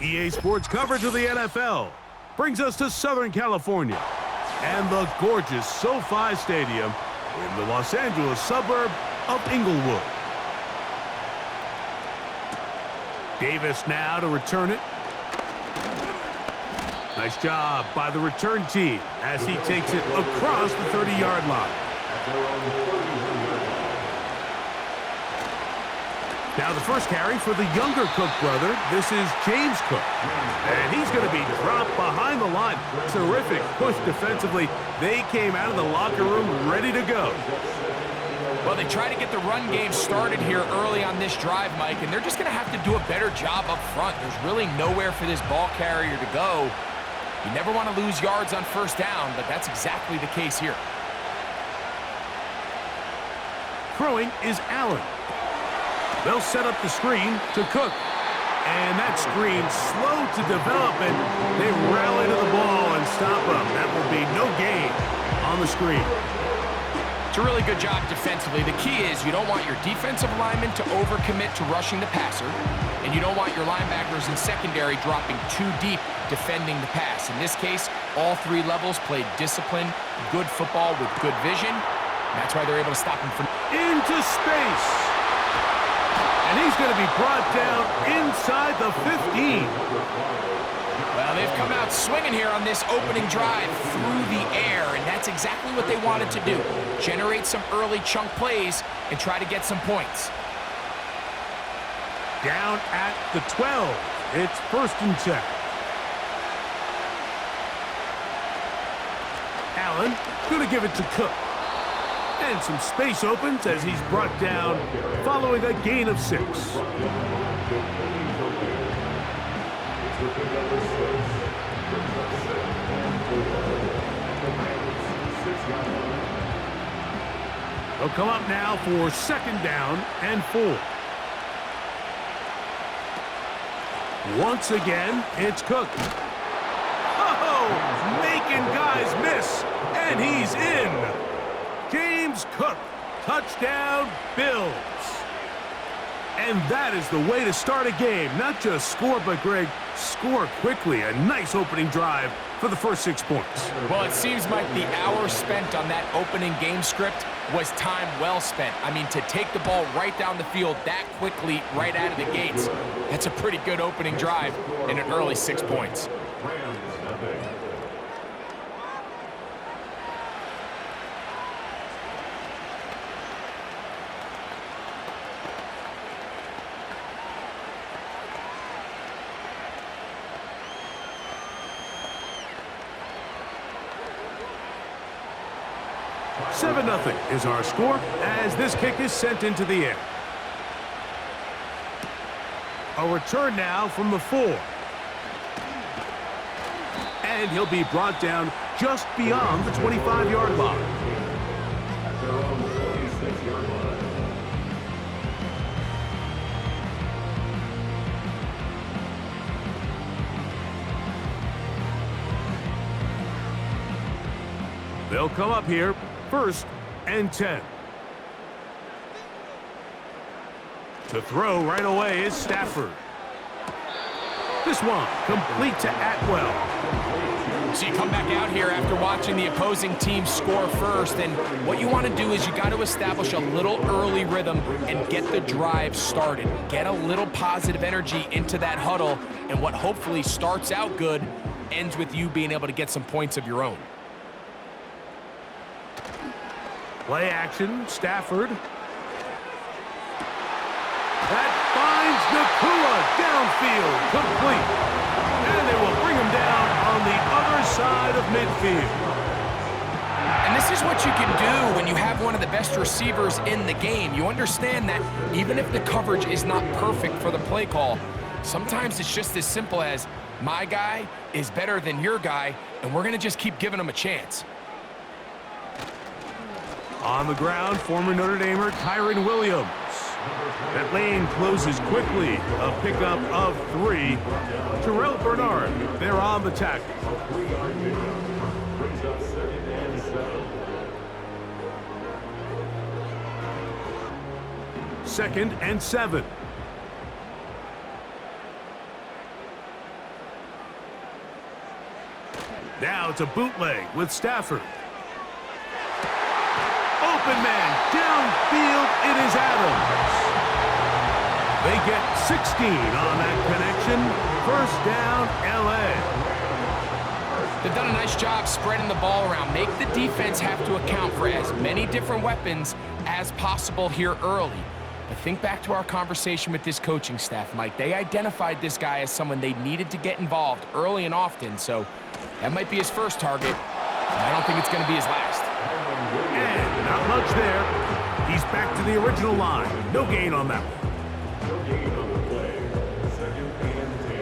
EA Sports coverage of the NFL brings us to Southern California and the gorgeous SoFi Stadium in the Los Angeles suburb of Inglewood. Davis now to return it. Nice job by the return team as he takes it across the 30-yard line. Now the first carry for the younger Cook brother. This is James Cook. And he's going to be dropped behind the line. Terrific push defensively. They came out of the locker room ready to go. Well, they try to get the run game started here early on this drive, Mike, and they're just going to have to do a better job up front. There's really nowhere for this ball carrier to go. You never want to lose yards on first down, but that's exactly the case here. Throwing is Allen. They'll set up the screen to Cook. And that screen slow to develop, and they rally to the ball and stop him. That will be no gain on the screen. It's a really good job defensively. The key is you don't want your defensive linemen to overcommit to rushing the passer, and you don't want your linebackers in secondary dropping too deep defending the pass. In this case, all three levels played disciplined, good football with good vision. That's why they're able to stop him from into space. And he's going to be brought down inside the 15. Well, they've come out swinging here on this opening drive through the air, and that's exactly what they wanted to do. Generate some early chunk plays and try to get some points. Down at the 12. It's 1st and 10. Allen going to give it to Cook. And some space opens as he's brought down following a gain of 6. They'll come up now for 2nd down and 4. Once again, it's Cook. Oh, making guys miss, and he's in. James Cook, touchdown, Bills. And that is the way to start a game. Not just score, but, Greg, score quickly. A nice opening drive for the first 6 points. Well, it seems like the hour spent on that opening game script was time well spent. I mean, to take the ball right down the field that quickly right out of the gates, that's a pretty good opening drive and an early 6 points. 7-0 is our score as this kick is sent into the air. A return now from the 4. And he'll be brought down just beyond the 25-yard line. They'll come up here, 1st and 10. To throw right away is Stafford. This one complete to Atwell. So you come back out here after watching the opposing team score first, and what you want to do is you got to establish a little early rhythm and get the drive started. Get a little positive energy into that huddle, and what hopefully starts out good ends with you being able to get some points of your own. Play action, Stafford. That finds Nakua downfield, complete. And they will bring him down on the other side of midfield. And this is what you can do when you have one of the best receivers in the game. You understand that even if the coverage is not perfect for the play call, sometimes it's just as simple as my guy is better than your guy, and we're going to just keep giving him a chance. On the ground, former Notre Damer Kyren Williams. That lane closes quickly. A pickup of 3. Terrell Bernard, they're on the tackle. Second and 7. Now it's a bootleg with Stafford. Open man, downfield, it is Adams. They get 16 on that connection. First down, L.A. They've done a nice job spreading the ball around. Make the defense have to account for as many different weapons as possible here early. But think back to our conversation with this coaching staff, Mike. They identified this guy as someone they needed to get involved early and often, so that might be his first target. I don't think it's going to be his last. And not much there. He's back to the original line. No gain on that one. No gain on the play. Second and 10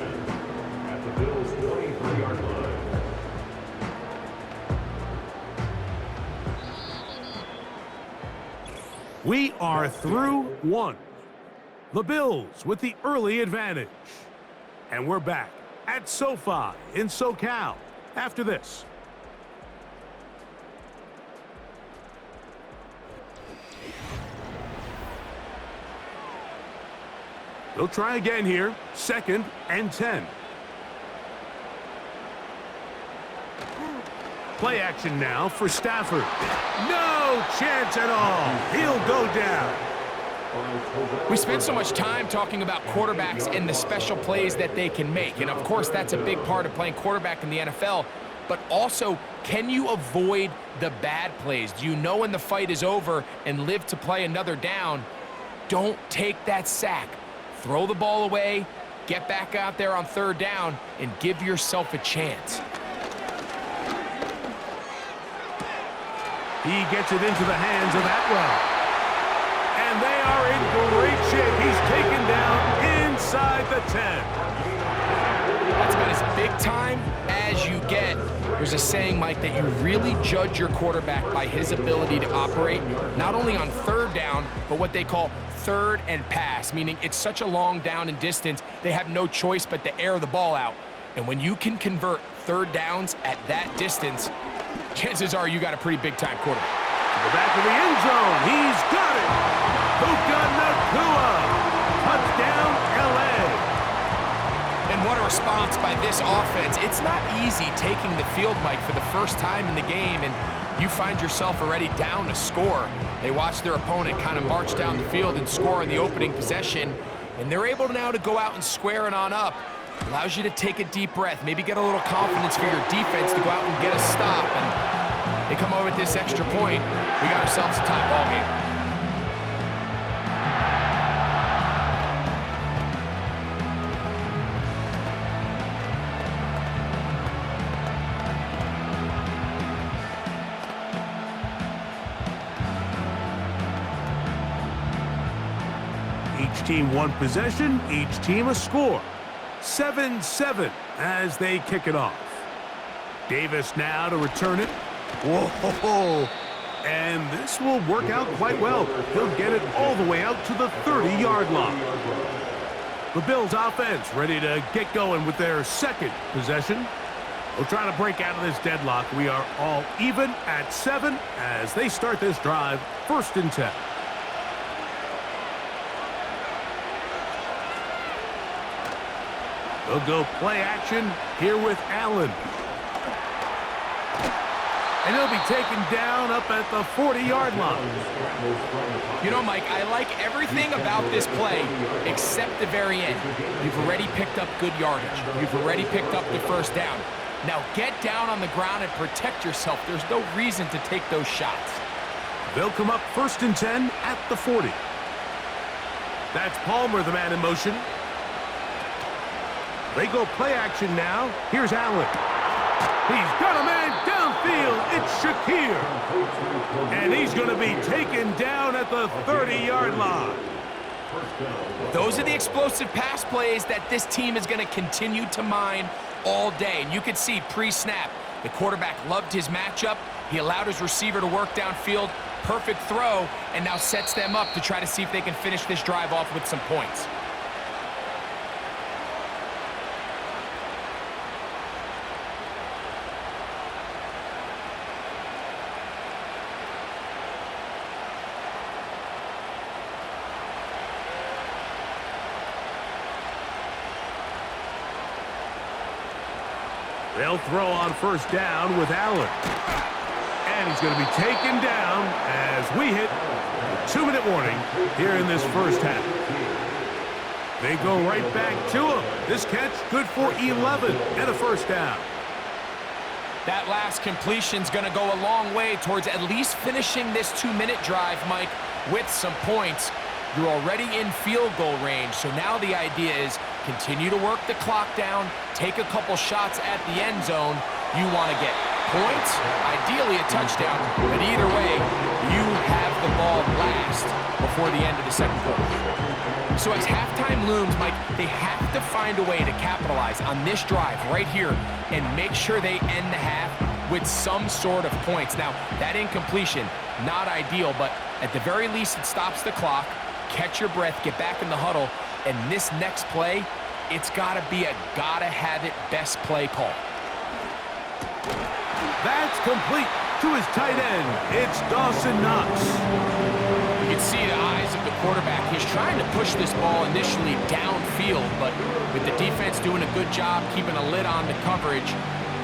at the Bills' 23-yard line. We are through one. The Bills with the early advantage. And we're back at SoFi in SoCal after this. They'll try again here. Second and 10. Play action now for Stafford. No chance at all. He'll go down. We spend so much time talking about quarterbacks and the special plays that they can make. And, of course, that's a big part of playing quarterback in the NFL. But also, can you avoid the bad plays? Do you know when the fight is over and live to play another down? Don't take that sack. Throw the ball away, get back out there on third down, and give yourself a chance. He gets it into the hands of Atwell. And they are in great shape. He's taken down inside the 10. That's about as big time as you get. There's a saying, Mike, that you really judge your quarterback by his ability to operate not only on third down, but what they call third and pass, meaning it's such a long down and distance, they have no choice but to air the ball out. And when you can convert third downs at that distance, chances are you got a pretty big-time quarterback. To the back of the end zone. He's got it. Puka Nacua. Touchdown, L.A. And what a response by this offense. It's not easy taking the field, Mike, for the first time in the game, and you find yourself already down to score. They watch their opponent kind of march down the field and score in the opening possession, and they're able now to go out and square it on up. Allows you to take a deep breath, maybe get a little confidence for your defense to go out and get a stop. And they come over with this extra point. We got ourselves a tie ball game. Each team one possession, each team a score. 7-7 as they kick it off. Davis now to return it. Whoa! And this will work out quite well. He'll get it all the way out to the 30-yard line. The Bills offense ready to get going with their second possession. We'll try to break out of this deadlock. We are all even at 7 as they start this drive, 1st and 10. They'll go play action here with Allen. And he'll be taken down up at the 40-yard line. You know, Mike, I like everything about this play except the very end. You've already picked up good yardage. You've already picked up the first down. Now get down on the ground and protect yourself. There's no reason to take those shots. They'll come up 1st and 10 at the 40. That's Palmer, the man in motion. They go play action now. Here's Allen. He's got a man downfield. It's Shakir. And he's going to be taken down at the 30-yard line. Those are the explosive pass plays that this team is going to continue to mine all day. And you can see pre-snap, the quarterback loved his matchup. He allowed his receiver to work downfield. Perfect throw, and now sets them up to try to see if they can finish this drive off with some points. They'll throw on first down with Allen. And he's going to be taken down as we hit the 2-minute warning here in this first half. They go right back to him. This catch good for 11 and a first down. That last completion's going to go a long way towards at least finishing this 2-minute drive, Mike, with some points. You're already in field goal range, so now the idea is continue to work the clock down, take a couple shots at the end zone. You want to get points, ideally a touchdown, but either way, you have the ball last before the end of the second quarter. So as halftime looms, Mike, they have to find a way to capitalize on this drive right here and make sure they end the half with some sort of points. Now, that incompletion, not ideal, but at the very least, it stops the clock. Catch your breath, get back in the huddle, and this next play, it's got to be a gotta-have-it best play call. That's complete to his tight end. It's Dawson Knox. You can see the eyes of the quarterback. He's trying to push this ball initially downfield, but with the defense doing a good job keeping a lid on the coverage,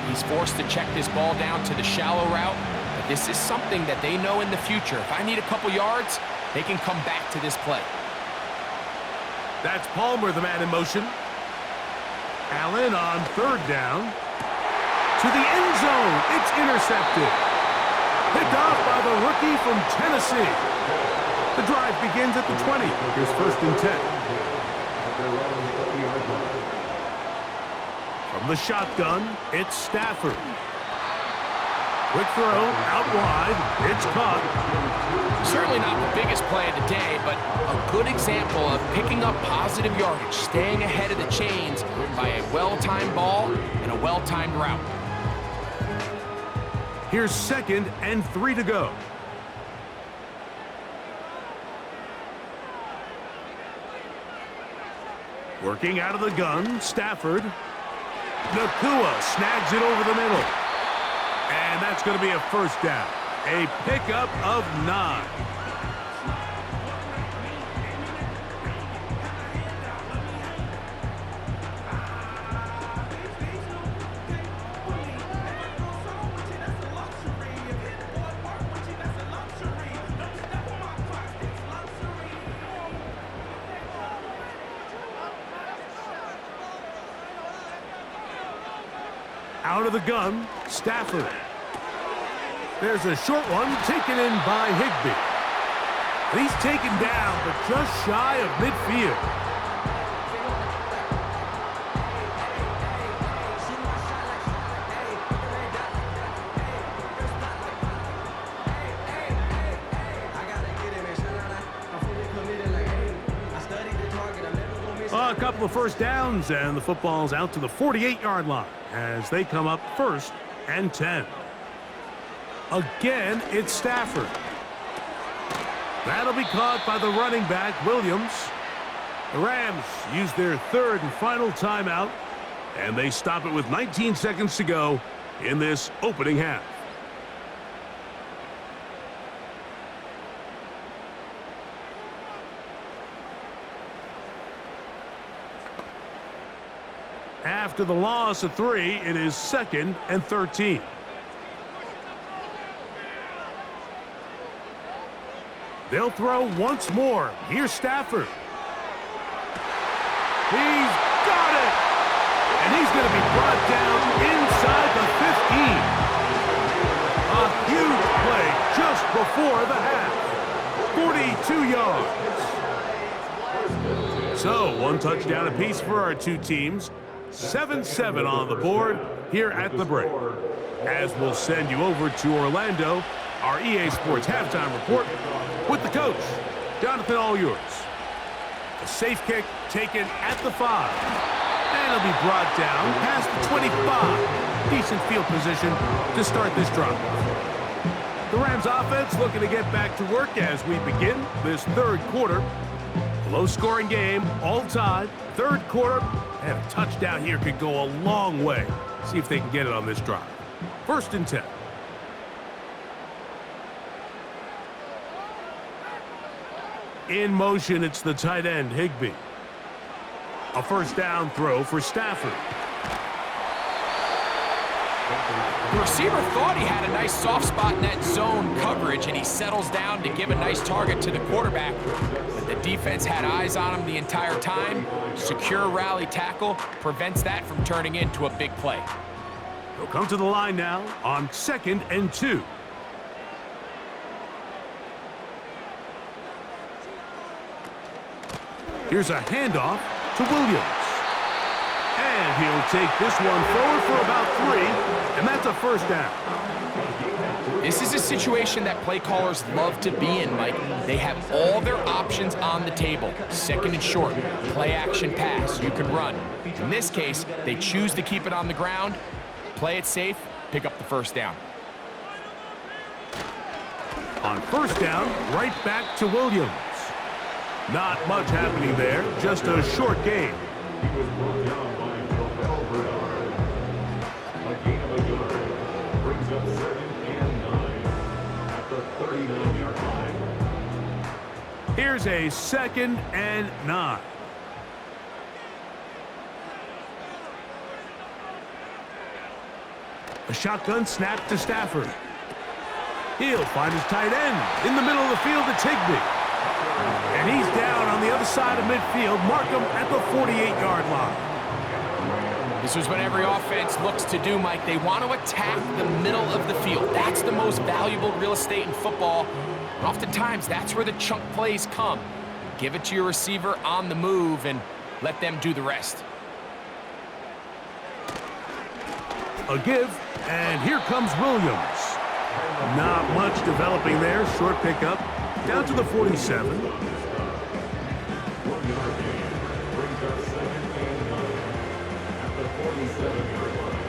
he's forced to check this ball down to the shallow route. But this is something that they know in the future. If I need a couple yards, they can come back to this play. That's Palmer, the man in motion. Allen on third down. To the end zone. It's intercepted. Picked off by the rookie from Tennessee. The drive begins at the 20. Here's first and 10. From the shotgun, it's Stafford. Quick throw, out wide. It's caught. Certainly not the biggest play of the day, but a good example of picking up positive yardage, staying ahead of the chains by a well-timed ball and a well-timed route. Here's 2nd and 3 to go. Working out of the gun, Stafford. Nacua snags it over the middle. And that's going to be a first down. A pickup of 9. Out of the gun, Stafford. There's a short one taken in by Higbee. He's taken down, but just shy of midfield. A couple of first downs, and the football's out to the 48-yard line as they come up 1st and 10. Again, it's Stafford. That'll be caught by the running back, Williams. The Rams use their 3rd and final timeout, and they stop it with 19 seconds to go in this opening half. After the loss of 3, it is 2nd and 13. They'll throw once more. Here's Stafford. He's got it! And he's going to be brought down inside the 15. A huge play just before the half. 42 yards. So, one touchdown apiece for our two teams. 7-7 on the board here at the break. As we'll send you over to Orlando, our EA Sports halftime report with the coach, Jonathan, all yours. A safe kick taken at the 5. And it'll be brought down past the 25. Decent field position to start this drive. The Rams offense looking to get back to work as we begin this 3rd quarter. Low-scoring game, all tied, 3rd quarter, and a touchdown here could go a long way. See if they can get it on this drive. 1st and 10. In motion, it's the tight end, Higbee. A first down throw for Stafford. The receiver thought he had a nice soft spot in that zone coverage, and he settles down to give a nice target to the quarterback. But the defense had eyes on him the entire time. Secure rally tackle prevents that from turning into a big play. He'll come to the line now on 2nd and 2. Here's a handoff to Williams. And he'll take this one forward for about 3, and that's a first down. This is a situation that play callers love to be in, Mike. They have all their options on the table. 2nd and short, play action pass, you can run. In this case, they choose to keep it on the ground, play it safe, pick up the first down. On first down, right back to Williams. Not much happening there, just a short game. He was brought down by Joel Bernard. A gain of a yard brings up 2nd and 9 at the 39-yard line. Here's a 2nd and 9. A shotgun snap to Stafford. He'll find his tight end in the middle of the field to Higbee. And he's down on the other side of midfield. Mark him at the 48-yard line. This is what every offense looks to do, Mike. They want to attack the middle of the field. That's the most valuable real estate in football. And oftentimes, that's where the chunk plays come. Give it to your receiver on the move and let them do the rest. A give, and here comes Williams. Not much developing there. Short pickup. Down to the 47. 1 yard gain brings up 2nd and 9 at the 47-yard line.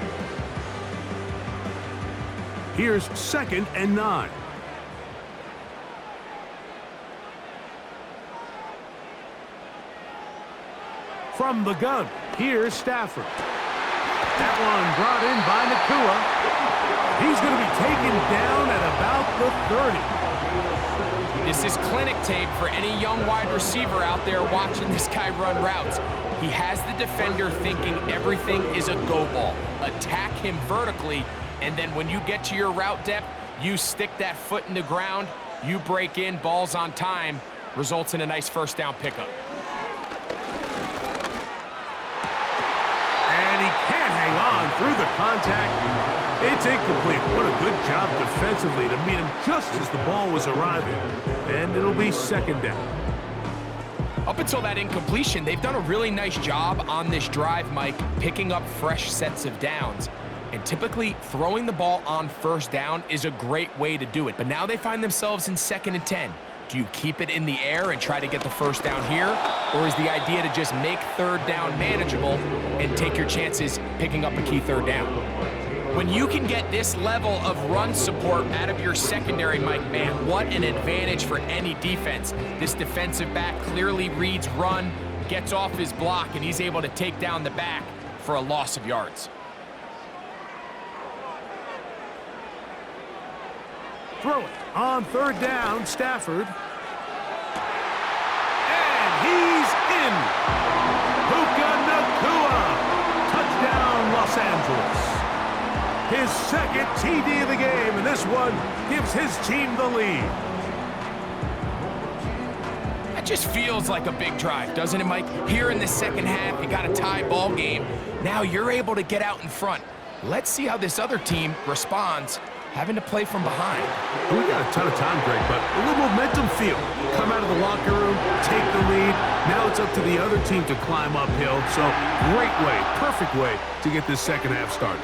Here's 2nd and 9. From the gun, here's Stafford. That one brought in by Nakua. He's going to be taken down at about the 30. This is clinic tape for any young wide receiver out there watching this guy run routes. He has the defender thinking everything is a go ball. Attack him vertically, and then when you get to your route depth, you stick that foot in the ground, you break in, balls on time, results in a nice first down pickup. And he can't hang on through the contact. It's incomplete. What a good job defensively to meet him just as the ball was arriving. And it'll be 2nd down. Up until that incompletion, they've done a really nice job on this drive, Mike, picking up fresh sets of downs. And typically, throwing the ball on first down is a great way to do it. But now they find themselves in 2nd and 10. Do you keep it in the air and try to get the first down here? Or is the idea to just make 3rd down manageable and take your chances picking up a key 3rd down? When you can get this level of run support out of your secondary, Mike, man, what an advantage for any defense. This defensive back clearly reads run, gets off his block, and he's able to take down the back for a loss of yards. Throw it on 3rd down, Stafford. And he's in. Puka Nakua. Touchdown, Los Angeles. His 2nd TD of the game, and this one gives his team the lead. That just feels like a big drive, doesn't it, Mike? Here in the 2nd half, you got a tie ball game. Now you're able to get out in front. Let's see how this other team responds, having to play from behind. We got a ton of time, Greg, but a little momentum feel. Come out of the locker room, take the lead. Now it's up to the other team to climb uphill. So great way, perfect way to get this 2nd half started.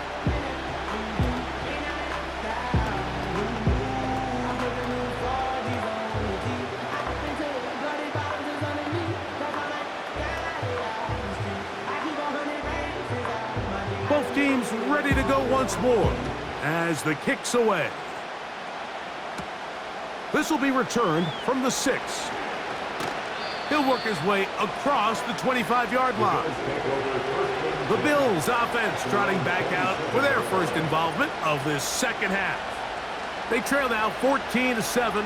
Both teams ready to go once more as the kick's away. This will be returned from the 6. He'll work his way across the 25-yard line. The Bills offense trotting back out for their first involvement of this 2nd half. They trail now 14-7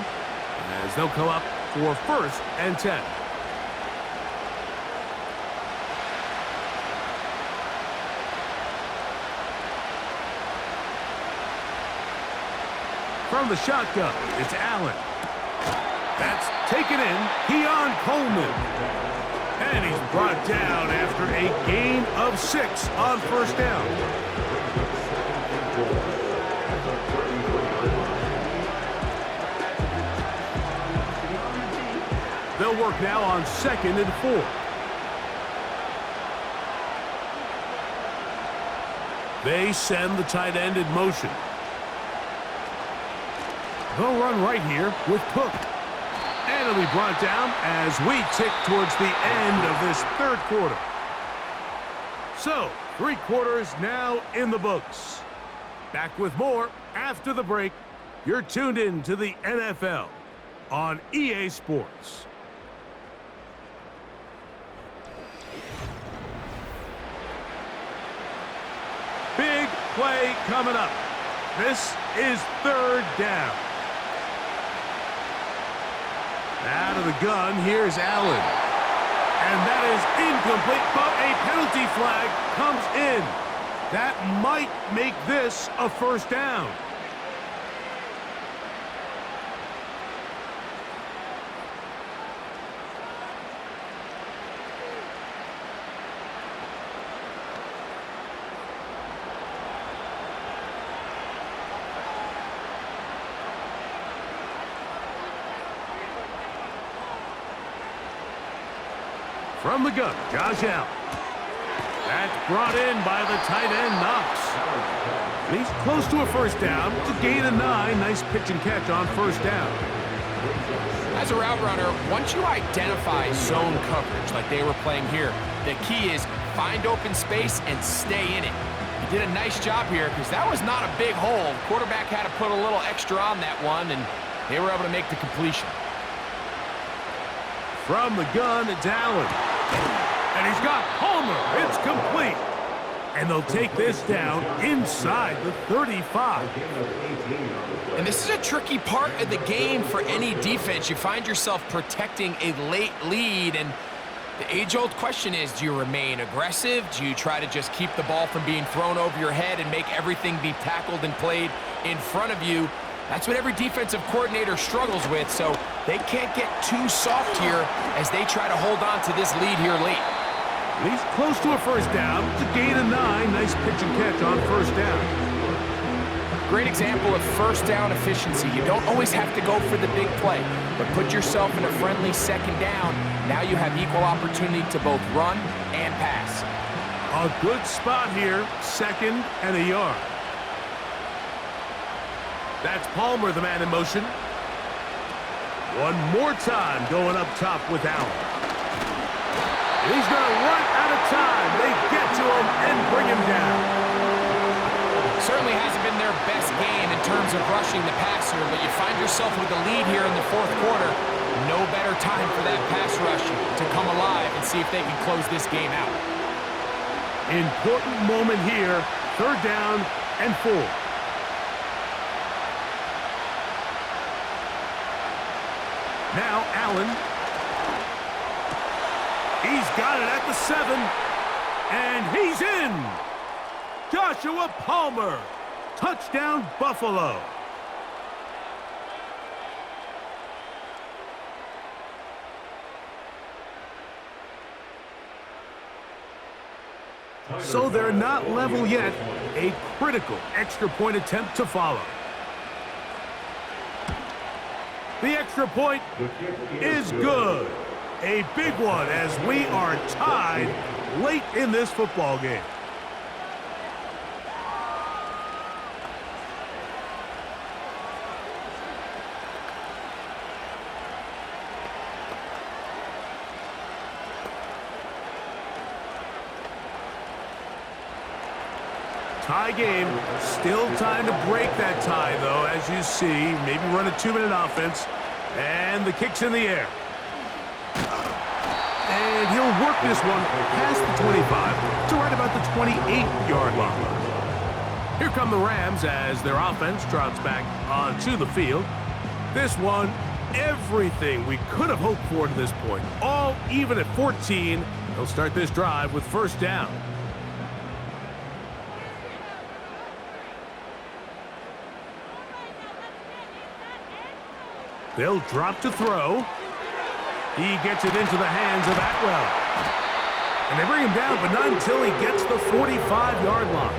as they'll come up for 1st and 10. From the shotgun, it's Allen. That's taken in. Keon Coleman. And he's brought down after a gain of 6 on first down. They'll work now on 2nd and 4. They send the tight end in motion. They'll run right here with Cook. And it'll be brought down as we tick towards the end of this third quarter. So, 3 quarters now in the books. Back with more after the break. You're tuned in to the NFL on EA Sports. Big play coming up. This is 3rd down. Out of the gun, here's Allen. And that is incomplete, but a penalty flag comes in. That might make this a first down. From the gun, Josh Allen. That's brought in by the tight end, Knox. And he's close to a first down. It's a gain of 9. Nice pitch and catch on first down. As a route runner, once you identify zone coverage like they were playing here, the key is find open space and stay in it. He did a nice job here because that was not a big hole. Quarterback had to put a little extra on that one, and they were able to make the completion. From the gun, it's Allen. And he's got Palmer. It's complete. And they'll take this down inside the 35. And this is a tricky part of the game for any defense. You find yourself protecting a late lead, and the age-old question is, do you remain aggressive? Do you try to just keep the ball from being thrown over your head and make everything be tackled and played in front of you? That's what every defensive coordinator struggles with, so they can't get too soft here as they try to hold on to this lead here late. He's close to a first down. It's a gain of 9. Nice pitch and catch on first down. Great example of first down efficiency. You don't always have to go for the big play, but put yourself in a friendly second down. Now you have equal opportunity to both run and pass. A good spot here, 2nd and a yard. That's Palmer, the man in motion. One more time going up top with Allen. And he's going to run out of time. They get to him and bring him down. Certainly hasn't been their best game in terms of rushing the passer, but you find yourself with the lead here in the 4th quarter. No better time for that pass rush to come alive and see if they can close this game out. Important moment here. 3rd down and 4. Now Allen. He's got it at the 7. And he's in. Joshua Palmer. Touchdown, Buffalo. So they're not level yet. A critical extra point attempt to follow. The extra point is good. A big one as we are tied late in this football game. Tie game. Still time to break that tie, though, as you see. Maybe run a 2-minute offense. And the kick's in the air. And he'll work this one past the 25 to right about the 28-yard line. Here come the Rams as their offense trots back onto the field. This one, everything we could have hoped for to this point. All even at 14. They'll start this drive with first down. They'll drop to throw. He gets it into the hands of Atwell. And they bring him down, but not until he gets the 45-yard line.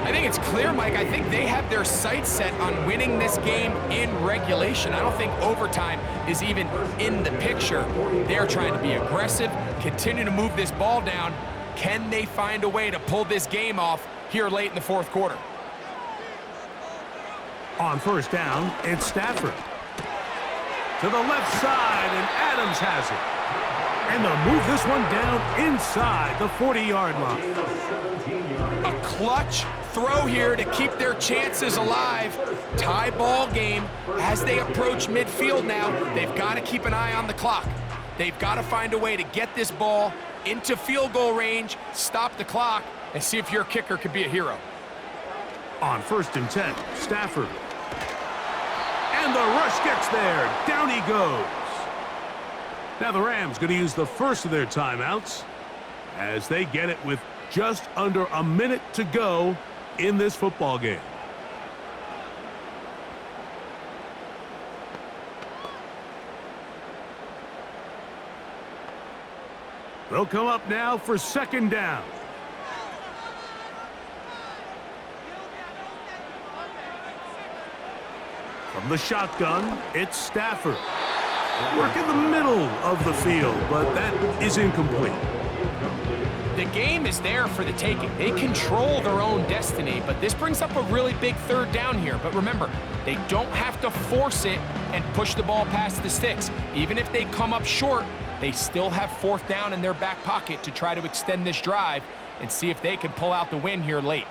I think it's clear, Mike. I think they have their sights set on winning this game in regulation. I don't think overtime is even in the picture. They're trying to be aggressive, continue to move this ball down. Can they find a way to pull this game off here late in the fourth quarter? On first down, it's Stafford. To the left side, and Adams has it. And they'll move this one down inside the 40-yard line. A clutch throw here to keep their chances alive. Tie ball game as they approach midfield now. They've got to keep an eye on the clock. They've got to find a way to get this ball into field goal range, stop the clock, and see if your kicker could be a hero. On first and 10, Stafford. And the rush gets there. Down he goes. Now the Rams going to use the first of their timeouts as they get it with just under a minute to go in this football game. They'll come up now for second down. From the shotgun, it's Stafford. Work in the middle of the field, but that is incomplete. The game is there for the taking. They control their own destiny, but this brings up a really big third down here. But remember, they don't have to force it and push the ball past the sticks. Even if they come up short, they still have fourth down in their back pocket to try to extend this drive and see if they can pull out the win here late.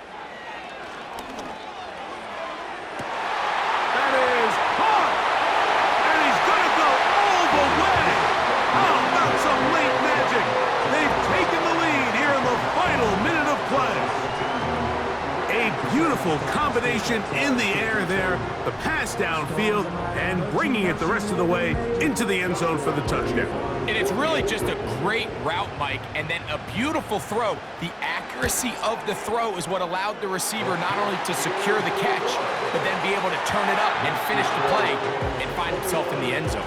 That is caught! And he's going to go all the way! How about some late magic? They've taken the lead here in the final minute of play. A beautiful combination in the air there. The pass downfield and bringing it the rest of the way into the end zone for the touchdown. And it's really just a great route, Mike, and then a beautiful throw. The accuracy of the throw is what allowed the receiver not only to secure the catch, but then be able to turn it up and finish the play and find himself in the end zone.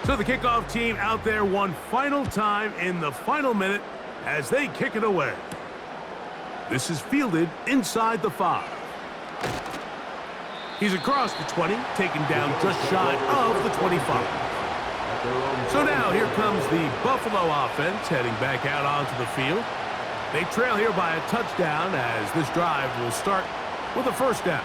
So the kickoff team out there one final time in the final minute as they kick it away. This is fielded inside the 5. He's across the 20, taken down just shy of the 25. So now here comes the Buffalo offense heading back out onto the field. They trail here by a touchdown as this drive will start with a first down.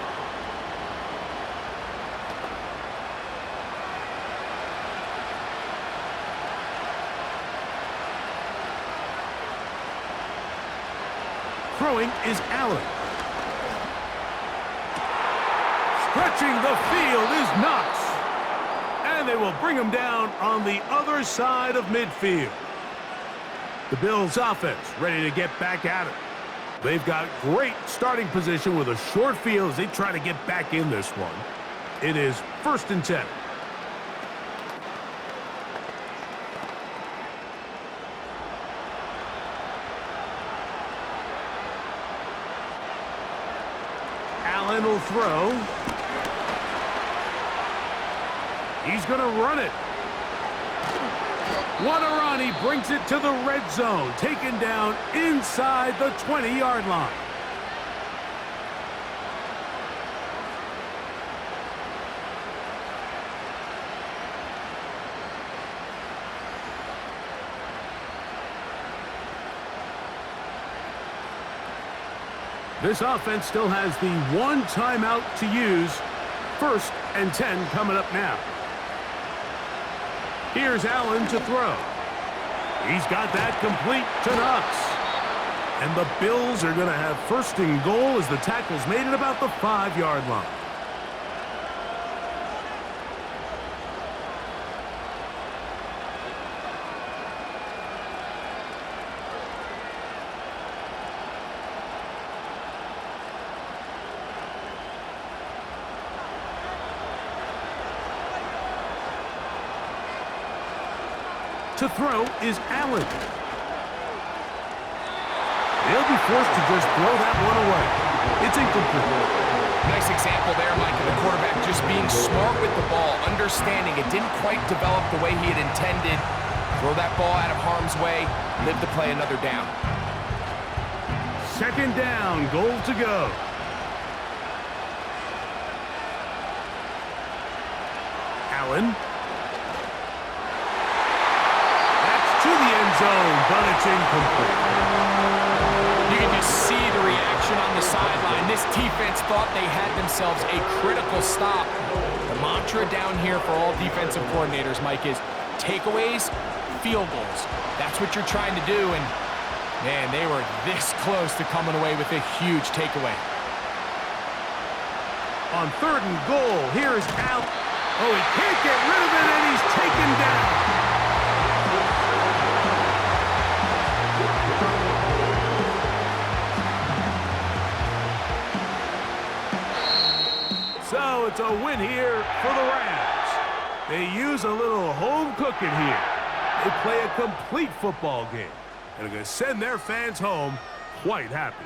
Throwing is Allen. Stretching the field is Knox. And they will bring him down on the other side of midfield. The Bills offense ready to get back at it. They've got great starting position with a short field as they try to get back in this one. It is first and 10. Allen will throw. He's going to run it. What a run. He brings it to the red zone. Taken down inside the 20-yard line. This offense still has the one timeout to use. First and 10 coming up now. Here's Allen to throw. He's got that complete to Knox. And the Bills are going to have first and goal as the tackle's made at about the 5-yard line. To throw is Allen. They'll be forced to just throw that one away. It's incomplete. Nice example there, Mike, of the quarterback just being smart with the ball, understanding it didn't quite develop the way he had intended. Throw that ball out of harm's way, live to play another down. Second down, goal to go. Allen. That's to the end zone, but it's incomplete. You can just see the reaction on the sideline. This defense thought they had themselves a critical stop. The mantra down here for all defensive coordinators, Mike, is takeaways, field goals. That's what you're trying to do, and man, they were this close to coming away with a huge takeaway. On third and goal, here is Allen. Oh, he can't get rid of it, and he's taken down. So it's a win here for the Rams. They use a little home cooking here. They play a complete football game and are going to send their fans home quite happy.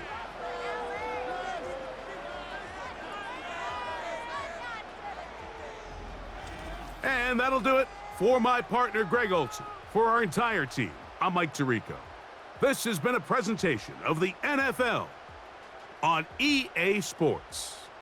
And that'll do it for my partner, Greg Olsen. For our entire team, I'm Mike Tirico. This has been a presentation of the NFL on EA Sports.